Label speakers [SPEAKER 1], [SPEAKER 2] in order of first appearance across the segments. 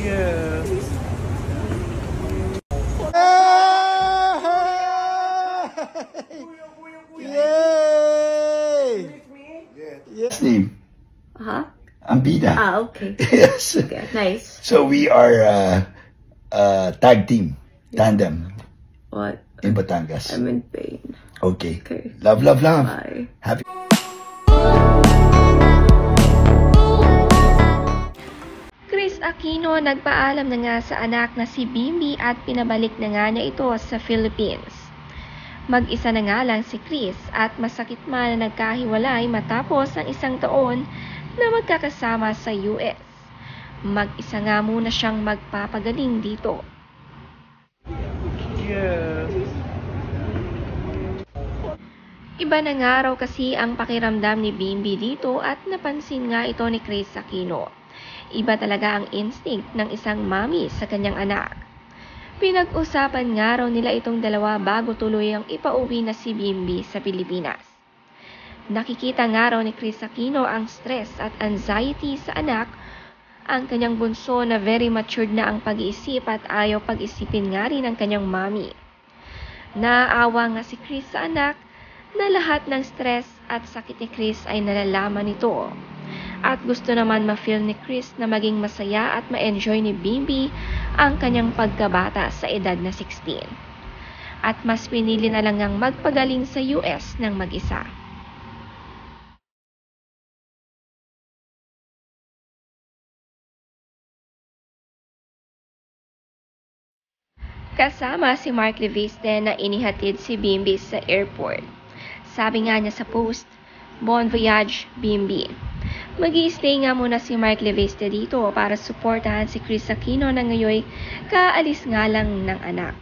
[SPEAKER 1] Yay! Yes. Name? Ambida.
[SPEAKER 2] Okay.
[SPEAKER 1] Yes.
[SPEAKER 2] Okay, nice.
[SPEAKER 1] So we are tag team, tandem
[SPEAKER 2] What?
[SPEAKER 1] in Batangas.
[SPEAKER 2] I'm in pain.
[SPEAKER 1] Okay.
[SPEAKER 2] Okay.
[SPEAKER 1] Love, love, love.
[SPEAKER 2] Bye.
[SPEAKER 1] Happy.
[SPEAKER 3] Chris Aquino nagpaalam na nga sa anak na si Bimbi at pinabalik na nga niya ito sa Philippines. Mag-isa na nga lang si Chris at masakit man na nagkahiwalay matapos ang 1 taon na magkakasama sa US. Mag-isa nga muna siyang magpapagaling dito. Iba na nga raw kasi ang pakiramdam ni Bimbi dito at napansin nga ito ni Chris Aquino. Iba talaga ang instinct ng isang mami sa kanyang anak. Pinag-usapan nga raw nila itong dalawa bago tuluyang ipauwi na si Bimbi sa Pilipinas. Nakikita nga raw ni Chris Aquino ang stress at anxiety sa anak, ang kanyang bunso na very matured na ang pag-iisip at ayaw pag-isipin nga rin ng kanyang mami. Naaawa nga si Chris sa anak na lahat ng stress at sakit ni Chris ay nalalaman nito. At gusto naman ma-feel ni Chris na maging masaya at ma-enjoy ni Bimbi ang kanyang pagkabata sa edad na 16. At mas pinili na lang ang magpagaling sa US ng mag-isa. Kasama si Mark Leviste na inihatid si Bimbi sa airport. Sabi nga niya sa post, "Bon voyage, Bimbi." Mag-i-stay nga muna si Mark Leviste dito para suportahan si Chris Aquino na ngayon kaalis nga lang ng anak.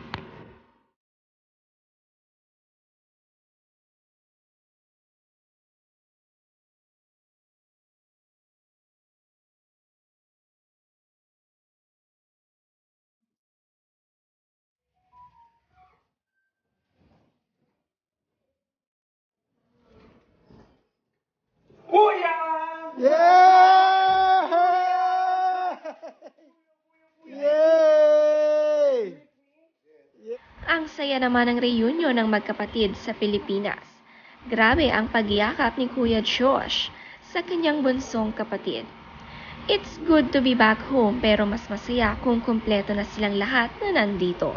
[SPEAKER 1] Yay!
[SPEAKER 3] Ang saya naman ng reunion ng magkapatid sa Pilipinas. Grabe ang pagyakap ni Kuya Josh sa kanyang bunsong kapatid. It's good to be back home pero mas masaya kung kumpleto na silang lahat na nandito.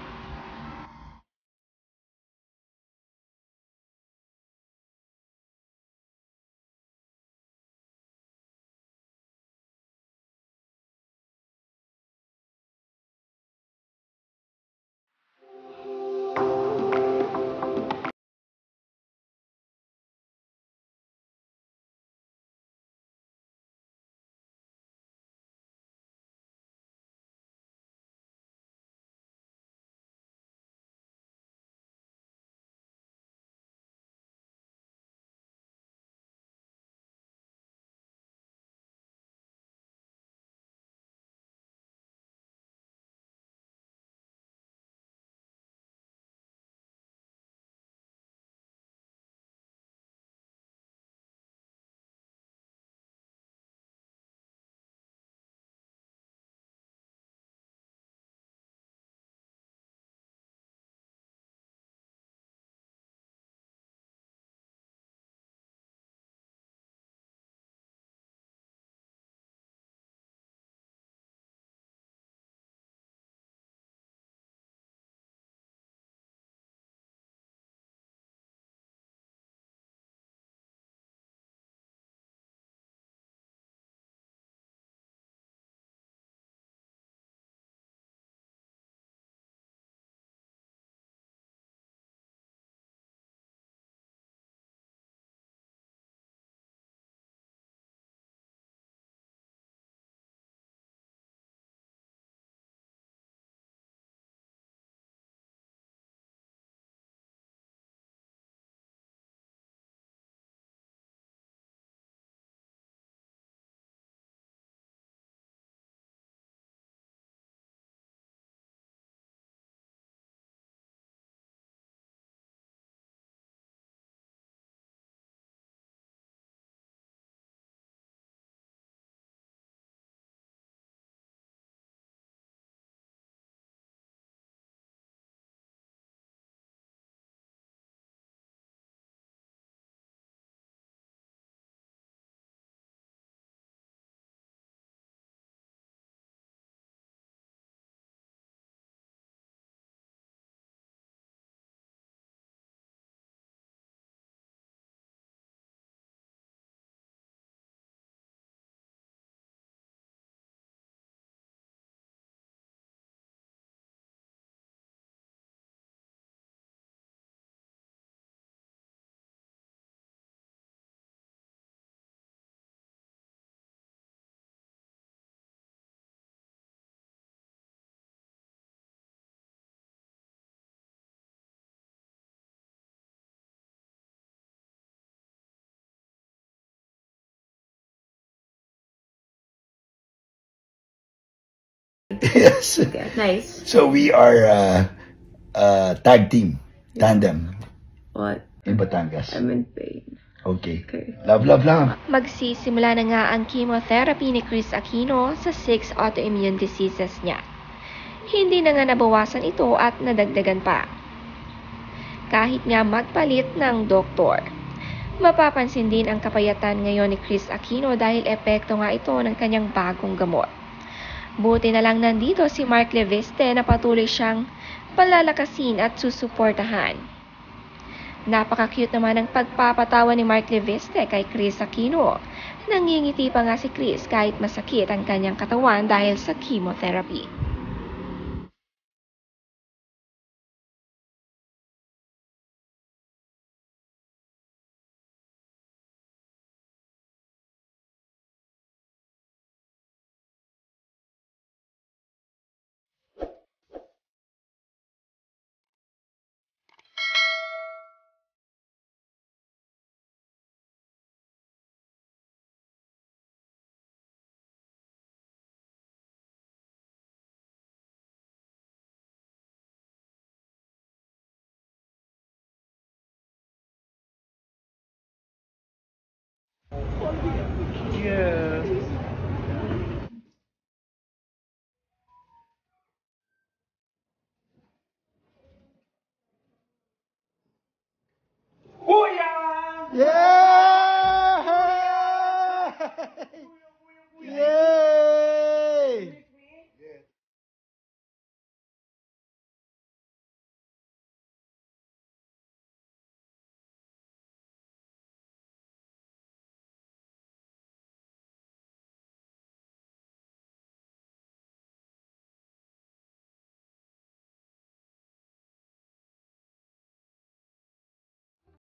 [SPEAKER 1] Yes.
[SPEAKER 2] Okay, nice.
[SPEAKER 1] So we are tag team, tandem
[SPEAKER 2] What?
[SPEAKER 1] in Batangas.
[SPEAKER 2] I'm in pain.
[SPEAKER 1] Okay.
[SPEAKER 2] Okay.
[SPEAKER 1] Love, love, love.
[SPEAKER 3] Magsisimula na nga ang chemotherapy ni Chris Aquino sa 6 autoimmune diseases niya. Hindi na nga nabawasan ito at nadagdagan pa. Kahit nga magpalit ng doktor. Mapapansin din ang kapayatan ngayon ni Chris Aquino dahil epekto nga ito ng kanyang bagong gamot. Buti na lang nandito si Mark Leviste na patuloy siyang palalakasin at susuportahan. Napaka-cute naman ang pagpapatawa ni Mark Leviste kay Chris Aquino. Nangingiti pa nga si Chris kahit masakit ang kanyang katawan dahil sa chemotherapy.
[SPEAKER 4] Yeah.